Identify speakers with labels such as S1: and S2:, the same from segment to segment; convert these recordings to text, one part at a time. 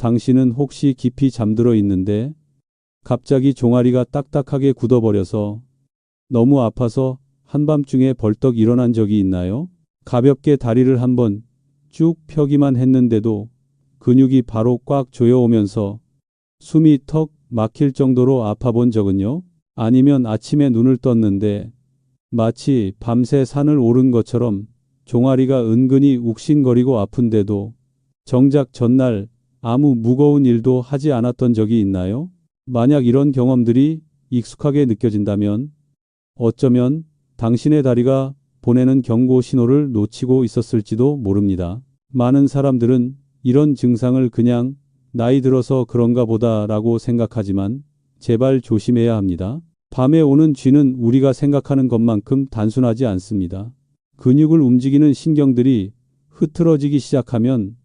S1: 당신은 혹시 깊이 잠들어 있는데 갑자기 종아리가 딱딱하게 굳어버려서 너무 아파서 한밤중에 벌떡 일어난 적이 있나요? 가볍게 다리를 한번 쭉 펴기만 했는데도 근육이 바로 꽉 조여오면서 숨이 턱 막힐 정도로 아파본 적은요? 아니면 아침에 눈을 떴는데 마치 밤새 산을 오른 것처럼 종아리가 은근히 욱신거리고 아픈데도 정작 전날 아무 무거운 일도 하지 않았던 적이 있나요? 만약 이런 경험들이 익숙하게 느껴진다면 어쩌면 당신의 다리가 보내는 경고 신호를 놓치고 있었을지도 모릅니다. 많은 사람들은 이런 증상을 그냥 나이 들어서 그런가 보다라고 생각하지만 제발 조심해야 합니다. 밤에 오는 쥐는 우리가 생각하는 것만큼 단순하지 않습니다. 근육을 움직이는 신경들이 흐트러지기 시작하면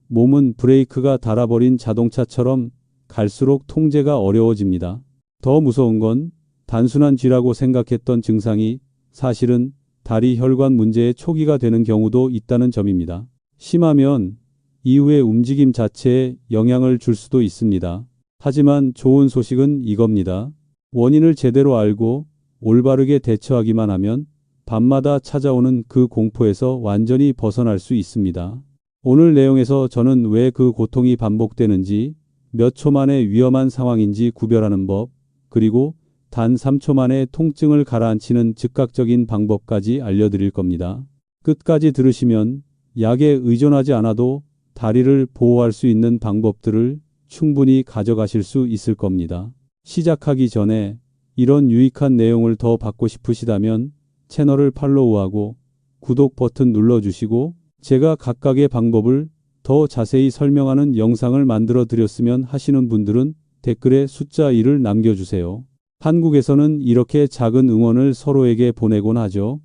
S1: 몸은 브레이크가 달아버린 자동차처럼 갈수록 통제가 어려워집니다. 더 무서운 건 단순한 쥐라고 생각했던 증상이 사실은 다리 혈관 문제의 초기가 되는 경우도 있다는 점입니다. 심하면 이후의 움직임 자체에 영향을 줄 수도 있습니다. 하지만 좋은 소식은 이겁니다. 원인을 제대로 알고 올바르게 대처하기만 하면 밤마다 찾아오는 그 공포에서 완전히 벗어날 수 있습니다. 오늘 내용에서 저는 왜 그 고통이 반복되는지, 몇 초 만에 위험한 상황인지 구별하는 법, 그리고 단 3초 만에 통증을 가라앉히는 즉각적인 방법까지 알려드릴 겁니다. 끝까지 들으시면 약에 의존하지 않아도 다리를 보호할 수 있는 방법들을 충분히 가져가실 수 있을 겁니다. 시작하기 전에 이런 유익한 내용을 더 받고 싶으시다면 채널을 팔로우하고 구독 버튼 눌러주시고 제가 각각의 방법을 더 자세히 설명하는 영상을 만들어 드렸으면 하시는 분들은 댓글에 숫자 1을 남겨주세요. 한국에서는 이렇게 작은 응원을 서로에게 보내곤 하죠.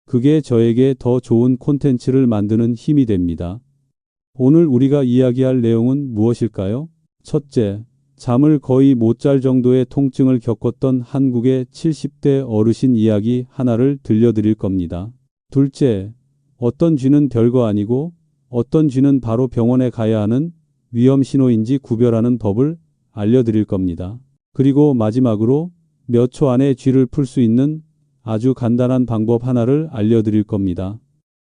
S1: 그게 저에게 더 좋은 콘텐츠를 만드는 힘이 됩니다. 오늘 우리가 이야기할 내용은 무엇일까요? 첫째, 잠을 거의 못 잘 정도의 통증을 겪었던 한국의 70대 어르신 이야기 하나를 들려드릴 겁니다. 둘째, 어떤 쥐는 별거 아니고 어떤 쥐는 바로 병원에 가야 하는 위험 신호인지 구별하는 법을 알려드릴 겁니다. 그리고 마지막으로 몇 초 안에 쥐를 풀 수 있는 아주 간단한 방법 하나를 알려드릴 겁니다.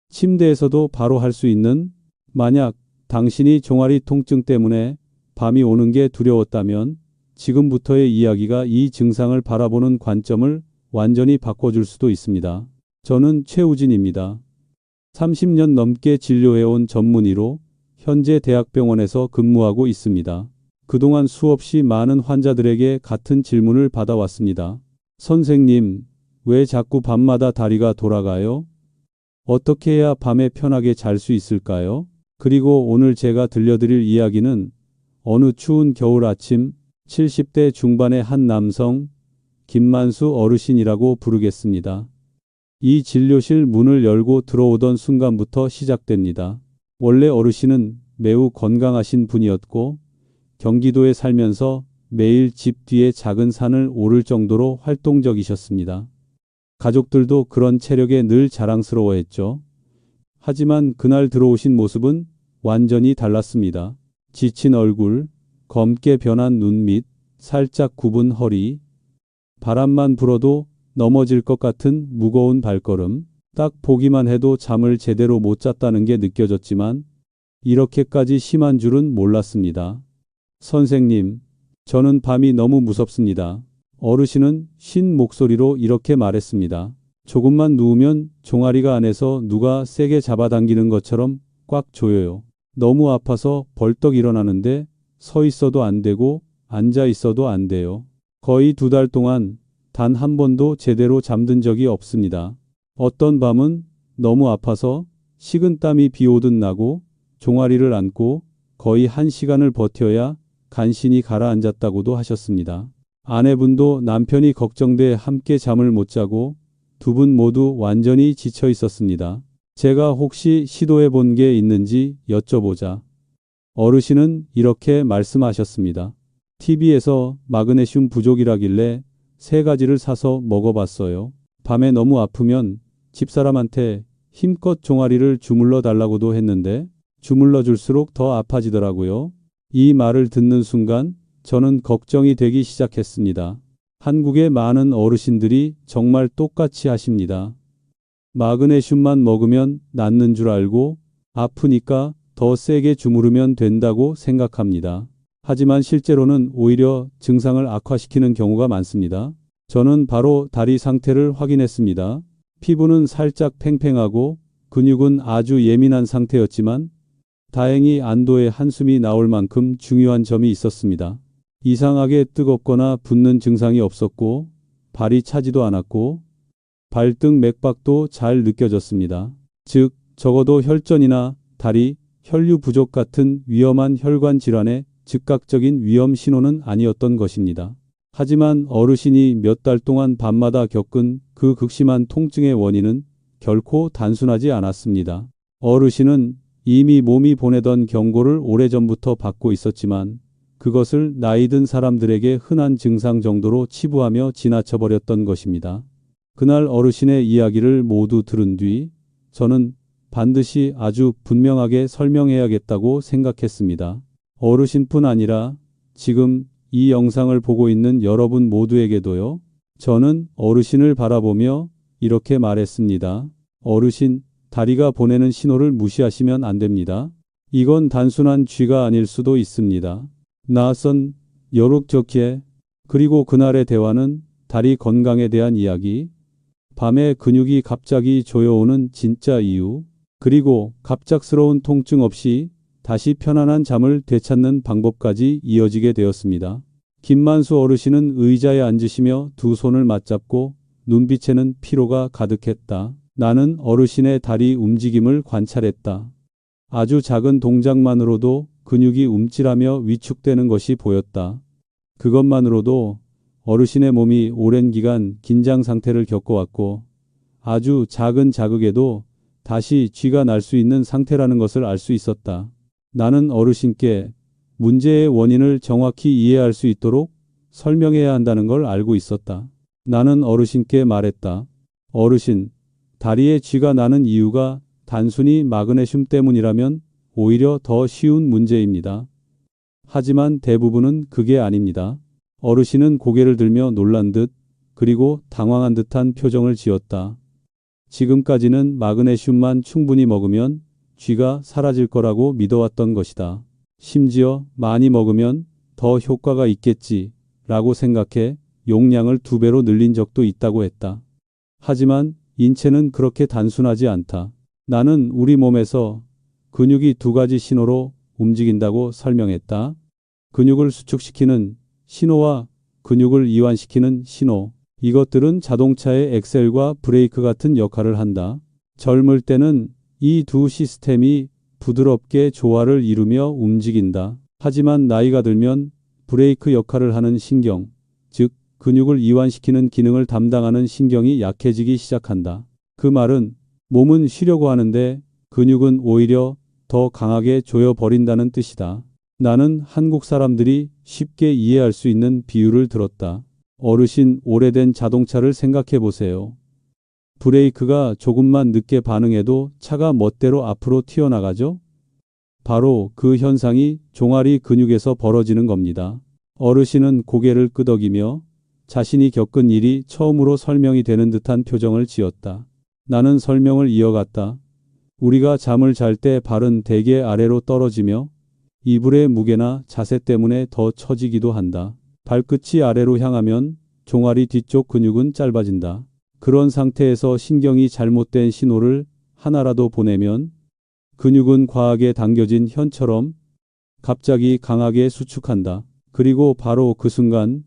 S1: 침대에서도 바로 할 수 있는, 만약 당신이 종아리 통증 때문에 밤이 오는 게 두려웠다면 지금부터의 이야기가 이 증상을 바라보는 관점을 완전히 바꿔줄 수도 있습니다. 저는 최우진입니다. 30년 넘게 진료해온 전문의로 현재 대학병원에서 근무하고 있습니다. 그동안 수없이 많은 환자들에게 같은 질문을 받아왔습니다. 선생님, 왜 자꾸 밤마다 다리가 돌아가요? 어떻게 해야 밤에 편하게 잘 수 있을까요? 그리고 오늘 제가 들려드릴 이야기는 어느 추운 겨울 아침 70대 중반의 한 남성, 김만수 어르신이라고 부르겠습니다. 이 진료실 문을 열고 들어오던 순간부터 시작됩니다. 원래 어르신은 매우 건강하신 분이었고 경기도에 살면서 매일 집 뒤에 작은 산을 오를 정도로 활동적이셨습니다. 가족들도 그런 체력에 늘 자랑스러워했죠. 하지만 그날 들어오신 모습은 완전히 달랐습니다. 지친 얼굴, 검게 변한 눈밑, 살짝 굽은 허리, 바람만 불어도 넘어질 것 같은 무거운 발걸음, 딱 보기만 해도 잠을 제대로 못 잤다는 게 느껴졌지만 이렇게까지 심한 줄은 몰랐습니다. 선생님, 저는 밤이 너무 무섭습니다. 어르신은 쉰 목소리로 이렇게 말했습니다. 조금만 누우면 종아리가 안에서 누가 세게 잡아당기는 것처럼 꽉 조여요. 너무 아파서 벌떡 일어나는데 서 있어도 안 되고 앉아 있어도 안 돼요. 거의 2달 동안 단 한 번도 제대로 잠든 적이 없습니다. 어떤 밤은 너무 아파서 식은땀이 비 오듯 나고 종아리를 안고 거의 1시간을 버텨야 간신히 가라앉았다고도 하셨습니다. 아내분도 남편이 걱정돼 함께 잠을 못 자고 두 분 모두 완전히 지쳐 있었습니다. 제가 혹시 시도해 본 게 있는지 여쭤보자 어르신은 이렇게 말씀하셨습니다. TV에서 마그네슘 부족이라길래 3가지를 사서 먹어봤어요. 밤에 너무 아프면 집사람한테 힘껏 종아리를 주물러 달라고도 했는데 주물러 줄수록 더 아파지더라고요. 이 말을 듣는 순간 저는 걱정이 되기 시작했습니다. 한국의 많은 어르신들이 정말 똑같이 하십니다. 마그네슘만 먹으면 낫는 줄 알고 아프니까 더 세게 주무르면 된다고 생각합니다. 하지만 실제로는 오히려 증상을 악화시키는 경우가 많습니다. 저는 바로 다리 상태를 확인했습니다. 피부는 살짝 팽팽하고 근육은 아주 예민한 상태였지만 다행히 안도의 한숨이 나올 만큼 중요한 점이 있었습니다. 이상하게 뜨겁거나 붓는 증상이 없었고 발이 차지도 않았고 발등 맥박도 잘 느껴졌습니다. 즉, 적어도 혈전이나 다리, 혈류 부족 같은 위험한 혈관 질환의 즉각적인 위험 신호는 아니었던 것입니다. 하지만 어르신이 몇 달 동안 밤마다 겪은 그 극심한 통증의 원인은 결코 단순하지 않았습니다. 어르신은 이미 몸이 보내던 경고를 오래전부터 받고 있었지만 그것을 나이 든 사람들에게 흔한 증상 정도로 치부하며 지나쳐버렸던 것입니다. 그날 어르신의 이야기를 모두 들은 뒤 저는 반드시 아주 분명하게 설명해야겠다고 생각했습니다. 어르신뿐 아니라 지금 이 영상을 보고 있는 여러분 모두에게도요. 저는 어르신을 바라보며 이렇게 말했습니다. 어르신, 다리가 보내는 신호를 무시하시면 안 됩니다. 이건 단순한 쥐가 아닐 수도 있습니다. 낯선 여룩적해. 그리고 그날의 대화는 다리 건강에 대한 이야기, 밤에 근육이 갑자기 조여오는 진짜 이유, 그리고 갑작스러운 통증 없이 다시 편안한 잠을 되찾는 방법까지 이어지게 되었습니다. 김만수 어르신은 의자에 앉으시며 두 손을 맞잡고 눈빛에는 피로가 가득했다. 나는 어르신의 다리 움직임을 관찰했다. 아주 작은 동작만으로도 근육이 움찔하며 위축되는 것이 보였다. 그것만으로도 어르신의 몸이 오랜 기간 긴장 상태를 겪어왔고 아주 작은 자극에도 다시 쥐가 날 수 있는 상태라는 것을 알 수 있었다. 나는 어르신께 문제의 원인을 정확히 이해할 수 있도록 설명해야 한다는 걸 알고 있었다. 나는 어르신께 말했다. 어르신, 다리에 쥐가 나는 이유가 단순히 마그네슘 때문이라면 오히려 더 쉬운 문제입니다. 하지만 대부분은 그게 아닙니다. 어르신은 고개를 들며 놀란 듯 그리고 당황한 듯한 표정을 지었다. 지금까지는 마그네슘만 충분히 먹으면 쥐가 사라질 거라고 믿어왔던 것이다. 심지어 많이 먹으면 더 효과가 있겠지 라고 생각해 용량을 2배로 늘린 적도 있다고 했다. 하지만 인체는 그렇게 단순하지 않다. 나는 우리 몸에서 근육이 2가지 신호로 움직인다고 설명했다. 근육을 수축시키는 신호와 근육을 이완시키는 신호. 이것들은 자동차의 엑셀과 브레이크 같은 역할을 한다. 젊을 때는 이 두 시스템이 부드럽게 조화를 이루며 움직인다. 하지만 나이가 들면 브레이크 역할을 하는 신경, 즉 근육을 이완시키는 기능을 담당하는 신경이 약해지기 시작한다. 그 말은 몸은 쉬려고 하는데 근육은 오히려 더 강하게 조여버린다는 뜻이다. 나는 한국 사람들이 쉽게 이해할 수 있는 비유를 들었다. 어르신, 오래된 자동차를 생각해 보세요. 브레이크가 조금만 늦게 반응해도 차가 멋대로 앞으로 튀어나가죠? 바로 그 현상이 종아리 근육에서 벌어지는 겁니다. 어르신은 고개를 끄덕이며 자신이 겪은 일이 처음으로 설명이 되는 듯한 표정을 지었다. 나는 설명을 이어갔다. 우리가 잠을 잘 때 발은 대개 아래로 떨어지며 이불의 무게나 자세 때문에 더 처지기도 한다. 발끝이 아래로 향하면 종아리 뒤쪽 근육은 짧아진다. 그런 상태에서 신경이 잘못된 신호를 하나라도 보내면 근육은 과하게 당겨진 현처럼 갑자기 강하게 수축한다. 그리고 바로 그 순간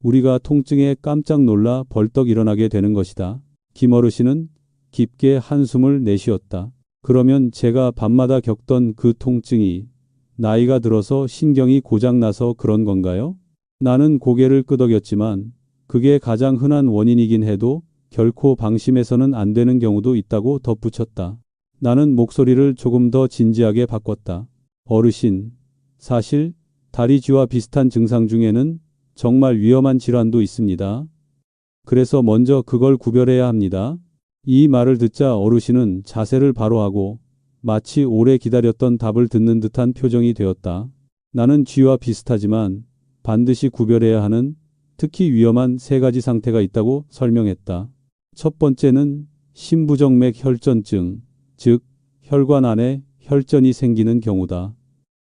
S1: 우리가 통증에 깜짝 놀라 벌떡 일어나게 되는 것이다. 김어르신은 깊게 한숨을 내쉬었다. 그러면 제가 밤마다 겪던 그 통증이 나이가 들어서 신경이 고장나서 그런 건가요? 나는 고개를 끄덕였지만 그게 가장 흔한 원인이긴 해도 결코 방심해서는 안 되는 경우도 있다고 덧붙였다. 나는 목소리를 조금 더 진지하게 바꿨다. 어르신, 사실 다리쥐와 비슷한 증상 중에는 정말 위험한 질환도 있습니다. 그래서 먼저 그걸 구별해야 합니다. 이 말을 듣자 어르신은 자세를 바로 하고 마치 오래 기다렸던 답을 듣는 듯한 표정이 되었다. 나는 쥐와 비슷하지만 반드시 구별해야 하는 특히 위험한 세 가지 상태가 있다고 설명했다. 첫 번째는 심부정맥 혈전증, 즉 혈관 안에 혈전이 생기는 경우다.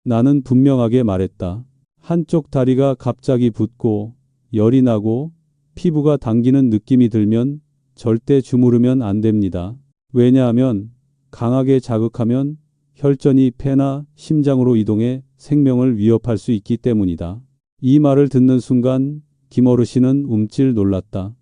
S1: 나는 분명하게 말했다. 한쪽 다리가 갑자기 붓고 열이 나고 피부가 당기는 느낌이 들면 절대 주무르면 안 됩니다. 왜냐하면 강하게 자극하면 혈전이 폐나 심장으로 이동해 생명을 위협할 수 있기 때문이다. 이 말을 듣는 순간 김어르신은 움찔 놀랐다.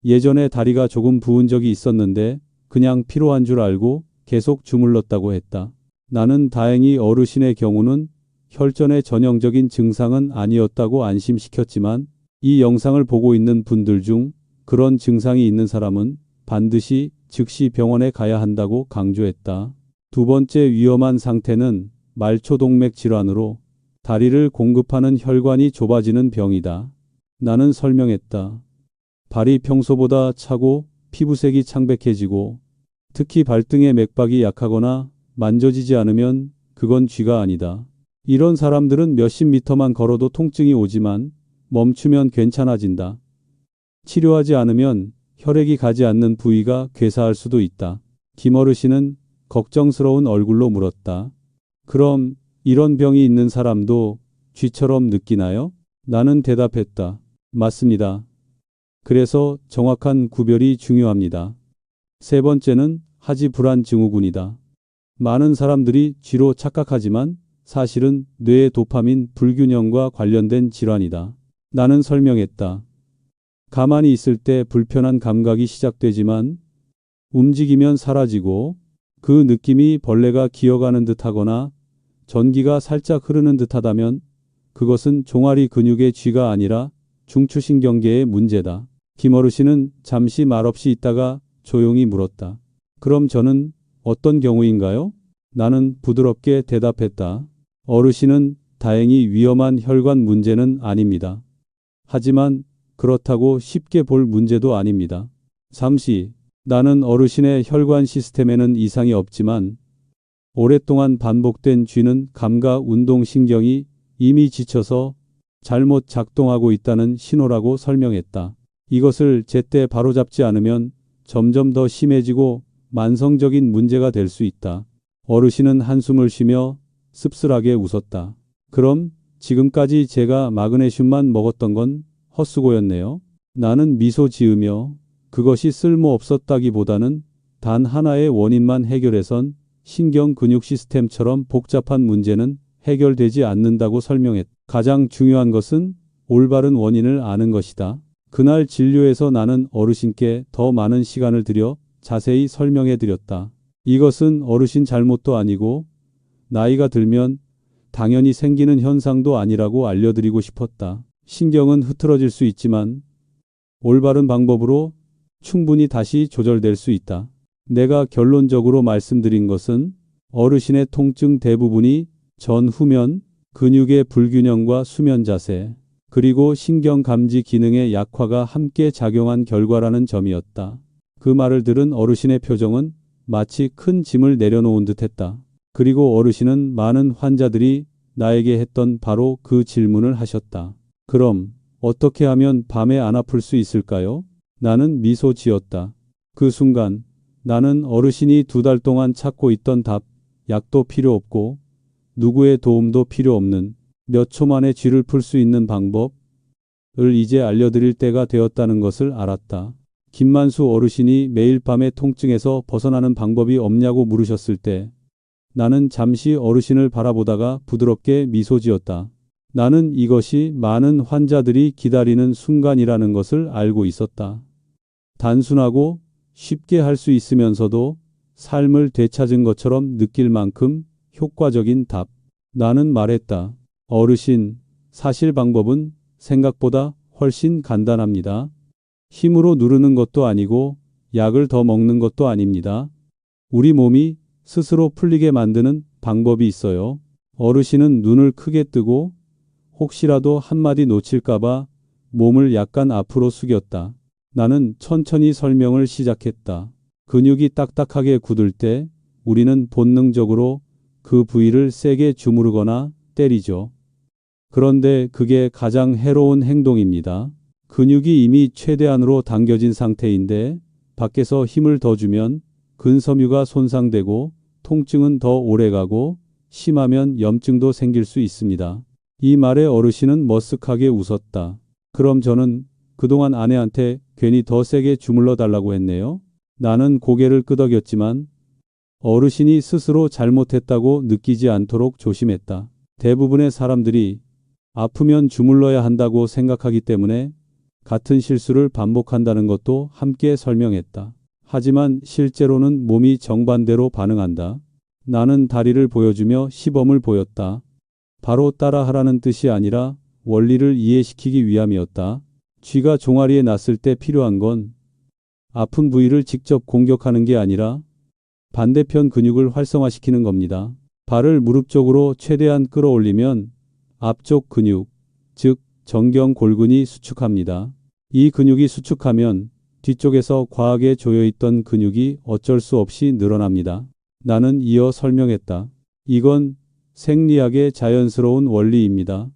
S1: 예전에 다리가 조금 부은 적이 있었는데 그냥 피로한 줄 알고 계속 주물렀다고 했다. 나는 다행히 어르신의 경우는 혈전의 전형적인 증상은 아니었다고 안심시켰지만 이 영상을 보고 있는 분들 중 그런 증상이 있는 사람은 반드시 즉시 병원에 가야 한다고 강조했다. 두 번째 위험한 상태는 말초동맥 질환으로 다리를 공급하는 혈관이 좁아지는 병이다. 나는 설명했다. 발이 평소보다 차고 피부색이 창백해지고 특히 발등의 맥박이 약하거나 만져지지 않으면 그건 쥐가 아니다. 이런 사람들은 몇십 미터만 걸어도 통증이 오지만 멈추면 괜찮아진다. 치료하지 않으면 혈액이 가지 않는 부위가 괴사할 수도 있다. 김어르신은 걱정스러운 얼굴로 물었다. 그럼 이런 병이 있는 사람도 쥐처럼 느끼나요? 나는 대답했다. 맞습니다. 그래서 정확한 구별이 중요합니다. 세 번째는 하지불안 증후군이다. 많은 사람들이 쥐로 착각하지만 사실은 뇌의 도파민 불균형과 관련된 질환이다. 나는 설명했다. 가만히 있을 때 불편한 감각이 시작되지만 움직이면 사라지고 그 느낌이 벌레가 기어가는 듯하거나 전기가 살짝 흐르는 듯하다면 그것은 종아리 근육의 쥐가 아니라 중추신경계의 문제다. 김어르신은 잠시 말없이 있다가 조용히 물었다. 그럼 저는 어떤 경우인가요? 나는 부드럽게 대답했다. 어르신은 다행히 위험한 혈관 문제는 아닙니다. 하지만 그렇다고 쉽게 볼 문제도 아닙니다. 잠시 나는 어르신의 혈관 시스템에는 이상이 없지만 오랫동안 반복된 쥐는 감각 운동신경이 이미 지쳐서 잘못 작동하고 있다는 신호라고 설명했다. 이것을 제때 바로잡지 않으면 점점 더 심해지고 만성적인 문제가 될 수 있다. 어르신은 한숨을 쉬며 씁쓸하게 웃었다. 그럼 지금까지 제가 마그네슘만 먹었던 건 헛수고였네요. 나는 미소 지으며 그것이 쓸모없었다기보다는 단 하나의 원인만 해결해선 신경 근육 시스템처럼 복잡한 문제는 해결되지 않는다고 설명했다. 가장 중요한 것은 올바른 원인을 아는 것이다. 그날 진료에서 나는 어르신께 더 많은 시간을 들여 자세히 설명해 드렸다. 이것은 어르신 잘못도 아니고 나이가 들면 당연히 생기는 현상도 아니라고 알려드리고 싶었다. 신경은 흐트러질 수 있지만 올바른 방법으로 충분히 다시 조절될 수 있다. 내가 결론적으로 말씀드린 것은 어르신의 통증 대부분이 전후면 근육의 불균형과 수면 자세, 그리고 신경 감지 기능의 약화가 함께 작용한 결과라는 점이었다. 그 말을 들은 어르신의 표정은 마치 큰 짐을 내려놓은 듯했다. 그리고 어르신은 많은 환자들이 나에게 했던 바로 그 질문을 하셨다. 그럼 어떻게 하면 밤에 안 아플 수 있을까요? 나는 미소 지었다. 그 순간 나는 어르신이 2달 동안 찾고 있던 답, 약도 필요 없고 누구의 도움도 필요 없는 몇 초 만에 쥐를 풀 수 있는 방법을 이제 알려드릴 때가 되었다는 것을 알았다. 김만수 어르신이 매일 밤의 통증에서 벗어나는 방법이 없냐고 물으셨을 때 나는 잠시 어르신을 바라보다가 부드럽게 미소 지었다. 나는 이것이 많은 환자들이 기다리는 순간이라는 것을 알고 있었다. 단순하고 쉽게 할 수 있으면서도 삶을 되찾은 것처럼 느낄 만큼 효과적인 답. 나는 말했다. 어르신, 사실 방법은 생각보다 훨씬 간단합니다. 힘으로 누르는 것도 아니고 약을 더 먹는 것도 아닙니다. 우리 몸이 스스로 풀리게 만드는 방법이 있어요. 어르신은 눈을 크게 뜨고 혹시라도 한마디 놓칠까봐 몸을 약간 앞으로 숙였다. 나는 천천히 설명을 시작했다. 근육이 딱딱하게 굳을 때 우리는 본능적으로 그 부위를 세게 주무르거나 때리죠. 그런데 그게 가장 해로운 행동입니다. 근육이 이미 최대한으로 당겨진 상태인데 밖에서 힘을 더 주면 근섬유가 손상되고 통증은 더 오래가고 심하면 염증도 생길 수 있습니다. 이 말에 어르신은 머쓱하게 웃었다. 그럼 저는 그동안 아내한테 괜히 더 세게 주물러 달라고 했네요. 나는 고개를 끄덕였지만 어르신이 스스로 잘못했다고 느끼지 않도록 조심했다. 대부분의 사람들이 아프면 주물러야 한다고 생각하기 때문에 같은 실수를 반복한다는 것도 함께 설명했다. 하지만 실제로는 몸이 정반대로 반응한다. 나는 다리를 보여주며 시범을 보였다. 바로 따라하라는 뜻이 아니라 원리를 이해시키기 위함이었다. 쥐가 종아리에 났을 때 필요한 건 아픈 부위를 직접 공격하는 게 아니라 반대편 근육을 활성화시키는 겁니다. 발을 무릎 쪽으로 최대한 끌어올리면 앞쪽 근육, 즉 정경골근이 수축합니다. 이 근육이 수축하면 뒤쪽에서 과하게 조여있던 근육이 어쩔 수 없이 늘어납니다. 나는 이어 설명했다. 이건 생리학의 자연스러운 원리입니다.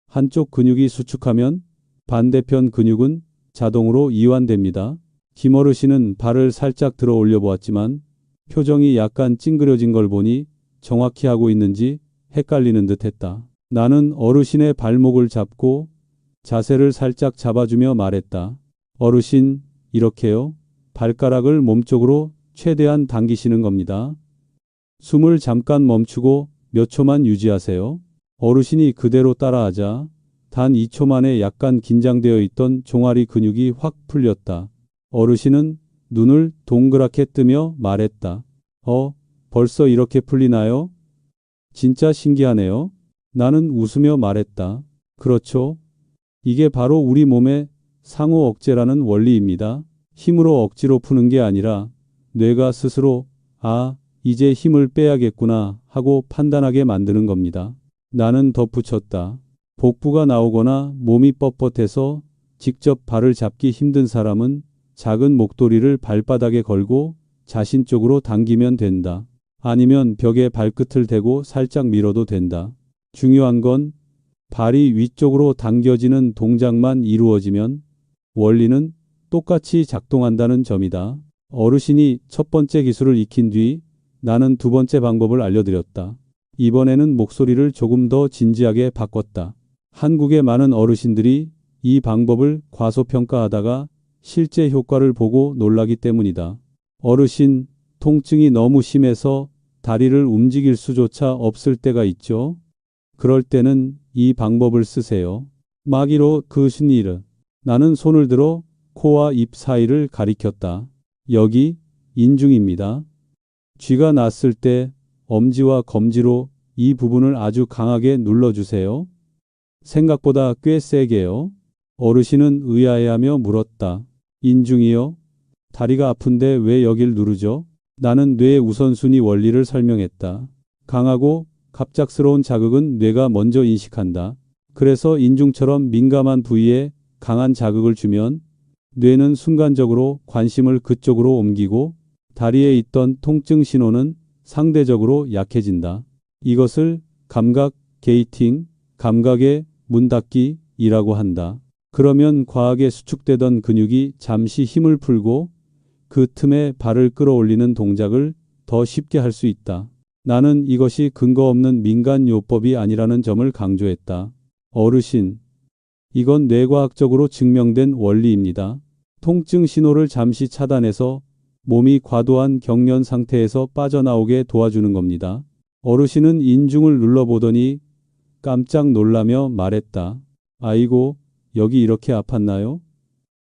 S1: 한쪽 근육이 수축하면 반대편 근육은 자동으로 이완됩니다. 김어르신은 발을 살짝 들어 올려 보았지만 표정이 약간 찡그려진 걸 보니 정확히 하고 있는지 헷갈리는 듯 했다. 나는 어르신의 발목을 잡고 자세를 살짝 잡아주며 말했다. 어르신, 이렇게요. 발가락을 몸쪽으로 최대한 당기시는 겁니다. 숨을 잠깐 멈추고 몇 초만 유지하세요. 어르신이 그대로 따라하자 단 2초 만에 약간 긴장되어 있던 종아리 근육이 확 풀렸다. 어르신은 눈을 동그랗게 뜨며 말했다. 벌써 이렇게 풀리나요? 진짜 신기하네요. 나는 웃으며 말했다. 그렇죠. 이게 바로 우리 몸의 상호 억제라는 원리입니다. 힘으로 억지로 푸는 게 아니라 뇌가 스스로 이제 힘을 빼야겠구나 하고 판단하게 만드는 겁니다. 나는 덧붙였다. 복부가 나오거나 몸이 뻣뻣해서 직접 발을 잡기 힘든 사람은 작은 목도리를 발바닥에 걸고 자신 쪽으로 당기면 된다. 아니면 벽에 발끝을 대고 살짝 밀어도 된다. 중요한 건 발이 위쪽으로 당겨지는 동작만 이루어지면 원리는 똑같이 작동한다는 점이다. 어르신이 첫 번째 기술을 익힌 뒤 나는 두 번째 방법을 알려드렸다. 이번에는 목소리를 조금 더 진지하게 바꿨다. 한국의 많은 어르신들이 이 방법을 과소평가하다가 실제 효과를 보고 놀라기 때문이다. 어르신, 통증이 너무 심해서 다리를 움직일 수조차 없을 때가 있죠. 그럴 때는 이 방법을 쓰세요. 마기로 그신이르. 나는 손을 들어 코와 입 사이를 가리켰다. 여기 인중입니다. 쥐가 났을 때 엄지와 검지로 이 부분을 아주 강하게 눌러주세요. 생각보다 꽤 세게요. 어르신은 의아해하며 물었다. 인중이요? 다리가 아픈데 왜 여길 누르죠? 나는 뇌 우선순위 원리를 설명했다. 강하고 갑작스러운 자극은 뇌가 먼저 인식한다. 그래서 인중처럼 민감한 부위에 강한 자극을 주면 뇌는 순간적으로 관심을 그쪽으로 옮기고 다리에 있던 통증 신호는 상대적으로 약해진다. 이것을 감각 게이팅, 감각의 문 닫기이라고 한다. 그러면 과하게 수축되던 근육이 잠시 힘을 풀고 그 틈에 발을 끌어올리는 동작을 더 쉽게 할 수 있다. 나는 이것이 근거 없는 민간요법이 아니라는 점을 강조했다. 어르신, 이건 뇌과학적으로 증명된 원리입니다. 통증 신호를 잠시 차단해서 몸이 과도한 경련 상태에서 빠져나오게 도와주는 겁니다. 어르신은 인중을 눌러보더니 깜짝 놀라며 말했다. 아이고, 여기 이렇게 아팠나요?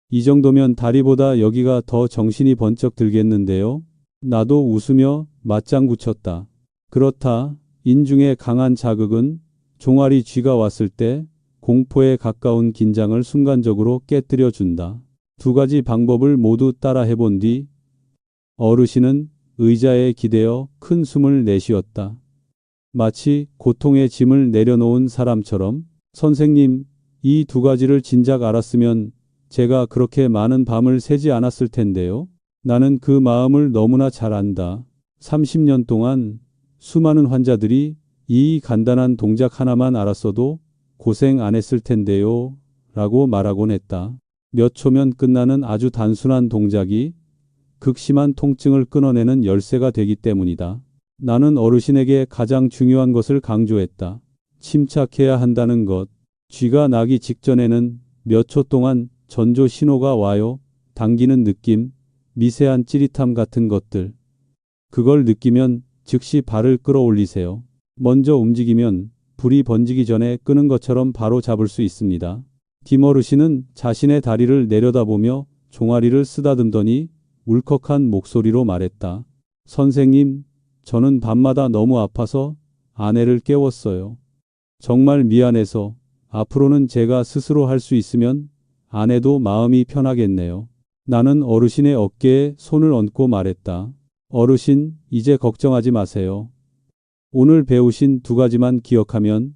S1: 이 정도면 다리보다 여기가 더 정신이 번쩍 들겠는데요. 나도 웃으며 맞장구 쳤다. 그렇다. 인중의 강한 자극은 종아리 쥐가 왔을 때 공포에 가까운 긴장을 순간적으로 깨뜨려 준다. 두 가지 방법을 모두 따라 해본 뒤 어르신은 의자에 기대어 큰 숨을 내쉬었다. 마치 고통의 짐을 내려놓은 사람처럼. 선생님, 이 두 가지를 진작 알았으면 제가 그렇게 많은 밤을 새지 않았을 텐데요. 나는 그 마음을 너무나 잘 안다. 30년 동안 수많은 환자들이 이 간단한 동작 하나만 알았어도 고생 안 했을 텐데요. 라고 말하곤 했다. 몇 초면 끝나는 아주 단순한 동작이 극심한 통증을 끊어내는 열쇠가 되기 때문이다. 나는 어르신에게 가장 중요한 것을 강조했다. 침착해야 한다는 것. 쥐가 나기 직전에는 몇 초 동안 전조 신호가 와요. 당기는 느낌, 미세한 찌릿함 같은 것들. 그걸 느끼면 즉시 발을 끌어올리세요. 먼저 움직이면 불이 번지기 전에 끄는 것처럼 바로 잡을 수 있습니다. 김 어르신은 자신의 다리를 내려다보며 종아리를 쓰다듬더니 울컥한 목소리로 말했다. 선생님, 저는 밤마다 너무 아파서 아내를 깨웠어요. 정말 미안해서 앞으로는 제가 스스로 할 수 있으면 아내도 마음이 편하겠네요. 나는 어르신의 어깨에 손을 얹고 말했다. 어르신, 이제 걱정하지 마세요. 오늘 배우신 2가지만 기억하면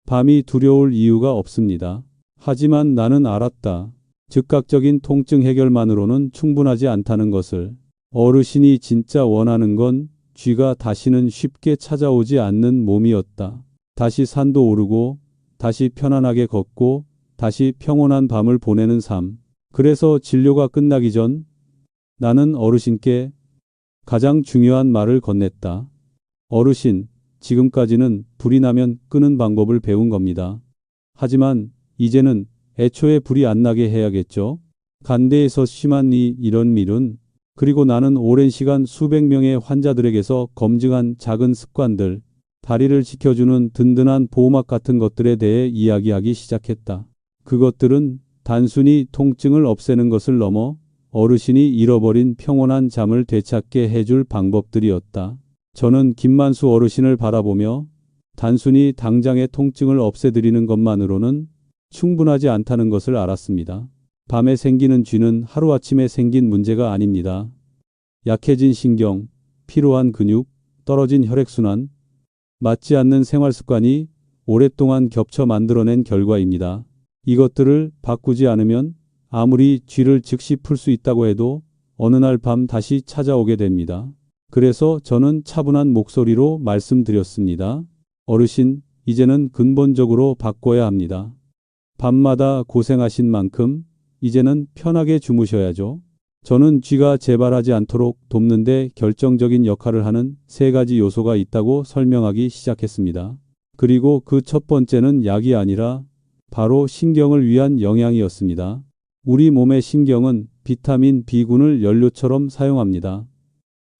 S1: 밤이 두려울 이유가 없습니다. 하지만 나는 알았다. 즉각적인 통증 해결만으로는 충분하지 않다는 것을. 어르신이 진짜 원하는 건 쥐가 다시는 쉽게 찾아오지 않는 몸이었다. 다시 산도 오르고, 다시 편안하게 걷고, 다시 평온한 밤을 보내는 삶. 그래서 진료가 끝나기 전 나는 어르신께 가장 중요한 말을 건넸다. 어르신, 지금까지는 불이 나면 끄는 방법을 배운 겁니다. 하지만 이제는 애초에 불이 안 나게 해야겠죠? 간대에서 심한 이런 밀은, 그리고 나는 오랜 시간 수백 명의 환자들에게서 검증한 작은 습관들, 다리를 지켜주는 든든한 보호막 같은 것들에 대해 이야기하기 시작했다. 그것들은 단순히 통증을 없애는 것을 넘어 어르신이 잃어버린 평온한 잠을 되찾게 해줄 방법들이었다. 저는 김만수 어르신을 바라보며 단순히 당장의 통증을 없애드리는 것만으로는 충분하지 않다는 것을 알았습니다. 밤에 생기는 쥐는 하루아침에 생긴 문제가 아닙니다. 약해진 신경, 피로한 근육, 떨어진 혈액순환, 맞지 않는 생활습관이 오랫동안 겹쳐 만들어낸 결과입니다. 이것들을 바꾸지 않으면 아무리 쥐를 즉시 풀 수 있다고 해도 어느 날 밤 다시 찾아오게 됩니다. 그래서 저는 차분한 목소리로 말씀드렸습니다. 어르신, 이제는 근본적으로 바꿔야 합니다. 밤마다 고생하신 만큼 이제는 편하게 주무셔야죠. 저는 쥐가 재발하지 않도록 돕는데 결정적인 역할을 하는 3가지 요소가 있다고 설명하기 시작했습니다. 그리고 그 첫 번째는 약이 아니라 바로 신경을 위한 영양이었습니다. 우리 몸의 신경은 비타민 B군을 연료처럼 사용합니다.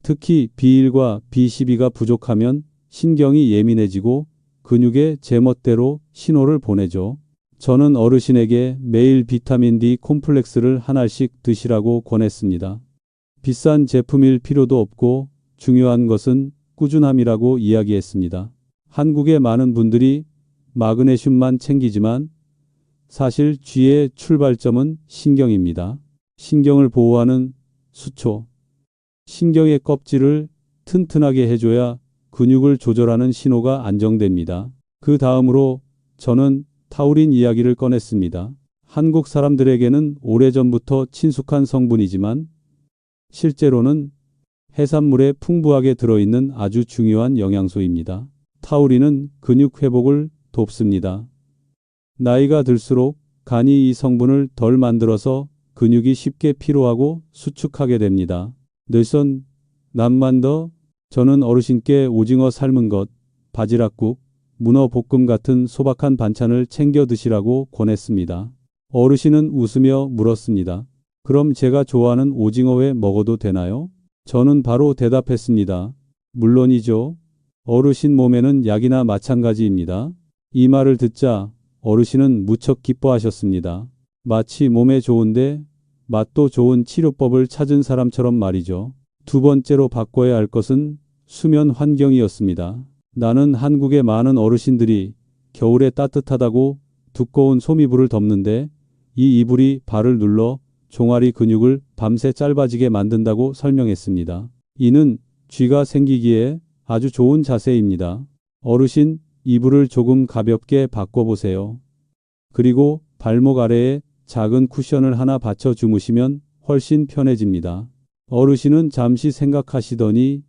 S1: 특히 B1과 B12가 부족하면 신경이 예민해지고 근육에 제멋대로 신호를 보내죠. 저는 어르신에게 매일 비타민 D 콤플렉스를 한 알씩 드시라고 권했습니다. 비싼 제품일 필요도 없고 중요한 것은 꾸준함이라고 이야기했습니다. 한국의 많은 분들이 마그네슘만 챙기지만 사실 쥐의 출발점은 신경입니다. 신경을 보호하는 수초. 신경의 껍질을 튼튼하게 해줘야 근육을 조절하는 신호가 안정됩니다. 그 다음으로 저는 타우린 이야기를 꺼냈습니다. 한국 사람들에게는 오래전부터 친숙한 성분이지만 실제로는 해산물에 풍부하게 들어있는 아주 중요한 영양소입니다. 타우린은 근육 회복을 돕습니다. 나이가 들수록 간이 이 성분을 덜 만들어서 근육이 쉽게 피로하고 수축하게 됩니다. 늘선 남만더 저는 어르신께 오징어 삶은 것, 바지락국, 문어 볶음 같은 소박한 반찬을 챙겨 드시라고 권했습니다. 어르신은 웃으며 물었습니다. 그럼 제가 좋아하는 오징어회 먹어도 되나요? 저는 바로 대답했습니다. 물론이죠. 어르신 몸에는 약이나 마찬가지입니다. 이 말을 듣자 어르신은 무척 기뻐하셨습니다. 마치 몸에 좋은데 맛도 좋은 치료법을 찾은 사람처럼 말이죠. 2번째로 바꿔야 할 것은 수면 환경이었습니다. 나는 한국의 많은 어르신들이 겨울에 따뜻하다고 두꺼운 소미불을 덮는데 이 이불이 발을 눌러 종아리 근육을 밤새 짧아지게 만든다고 설명했습니다. 이는 쥐가 생기기에 아주 좋은 자세입니다. 어르신, 이불을 조금 가볍게 바꿔보세요. 그리고 발목 아래에 작은 쿠션을 하나 받쳐 주무시면 훨씬 편해집니다. 어르신은 잠시 생각하시더니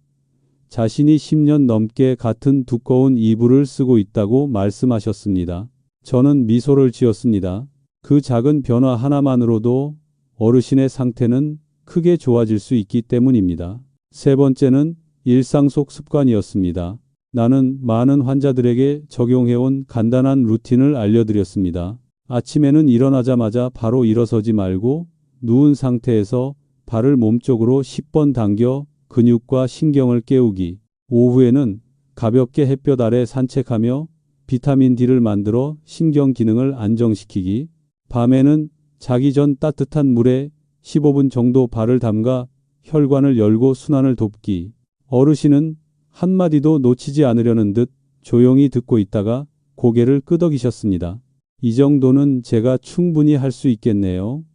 S1: 자신이 10년 넘게 같은 두꺼운 이불을 쓰고 있다고 말씀하셨습니다. 저는 미소를 지었습니다. 그 작은 변화 하나만으로도 어르신의 상태는 크게 좋아질 수 있기 때문입니다. 세 번째는 일상 속 습관이었습니다. 나는 많은 환자들에게 적용해온 간단한 루틴을 알려드렸습니다. 아침에는 일어나자마자 바로 일어서지 말고 누운 상태에서 발을 몸쪽으로 10번 당겨 근육과 신경을 깨우기. 오후에는 가볍게 햇볕 아래 산책하며 비타민 D를 만들어 신경 기능을 안정시키기. 밤에는 자기 전 따뜻한 물에 15분 정도 발을 담가 혈관을 열고 순환을 돕기. 어르신은 한마디도 놓치지 않으려는 듯 조용히 듣고 있다가 고개를 끄덕이셨습니다. 이 정도는 제가 충분히 할 수 있겠네요.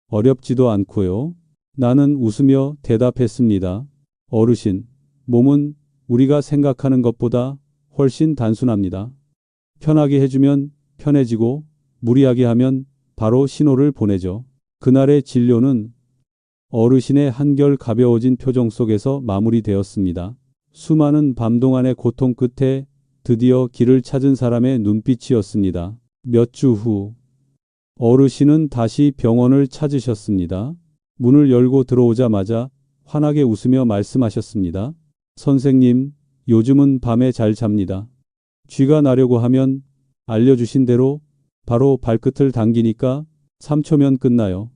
S1: 어렵지도 않고요. 나는 웃으며 대답했습니다. 어르신, 몸은 우리가 생각하는 것보다 훨씬 단순합니다. 편하게 해주면 편해지고 무리하게 하면 바로 신호를 보내죠. 그날의 진료는 어르신의 한결 가벼워진 표정 속에서 마무리되었습니다. 수많은 밤 동안의 고통 끝에 드디어 길을 찾은 사람의 눈빛이었습니다. 몇 주 후, 어르신은 다시 병원을 찾으셨습니다. 문을 열고 들어오자마자 환하게 웃으며 말씀하셨습니다. 선생님, 요즘은 밤에 잘 잡니다. 쥐가 나려고 하면 알려주신 대로 바로 발끝을 당기니까 3초면 끝나요.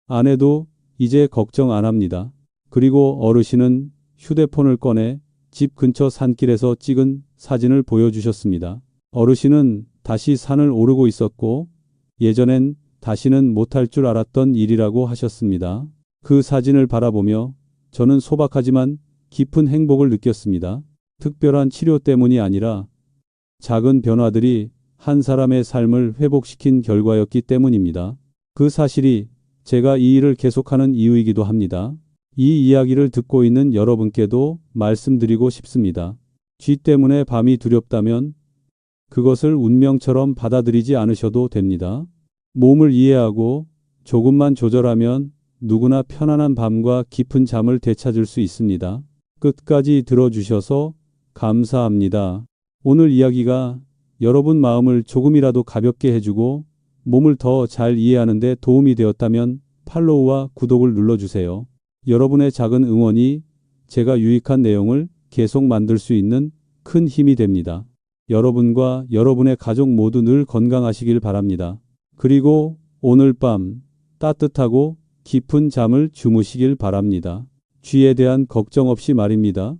S1: 아내도 이제 걱정 안 합니다. 그리고 어르신은 휴대폰을 꺼내 집 근처 산길에서 찍은 사진을 보여주셨습니다. 어르신은 다시 산을 오르고 있었고 예전엔 다시는 못할 줄 알았던 일이라고 하셨습니다. 그 사진을 바라보며 저는 소박하지만 깊은 행복을 느꼈습니다. 특별한 치료 때문이 아니라 작은 변화들이 한 사람의 삶을 회복시킨 결과였기 때문입니다. 그 사실이 제가 이 일을 계속하는 이유이기도 합니다. 이 이야기를 듣고 있는 여러분께도 말씀드리고 싶습니다. 쥐 때문에 밤이 두렵다면 그것을 운명처럼 받아들이지 않으셔도 됩니다. 몸을 이해하고 조금만 조절하면 누구나 편안한 밤과 깊은 잠을 되찾을 수 있습니다. 끝까지 들어주셔서 감사합니다. 오늘 이야기가 여러분 마음을 조금이라도 가볍게 해주고 몸을 더 잘 이해하는 데 도움이 되었다면 팔로우와 구독을 눌러주세요. 여러분의 작은 응원이 제가 유익한 내용을 계속 만들 수 있는 큰 힘이 됩니다. 여러분과 여러분의 가족 모두 늘 건강하시길 바랍니다. 그리고 오늘 밤 따뜻하고 깊은 잠을 주무시길 바랍니다. 쥐에 대한 걱정 없이 말입니다.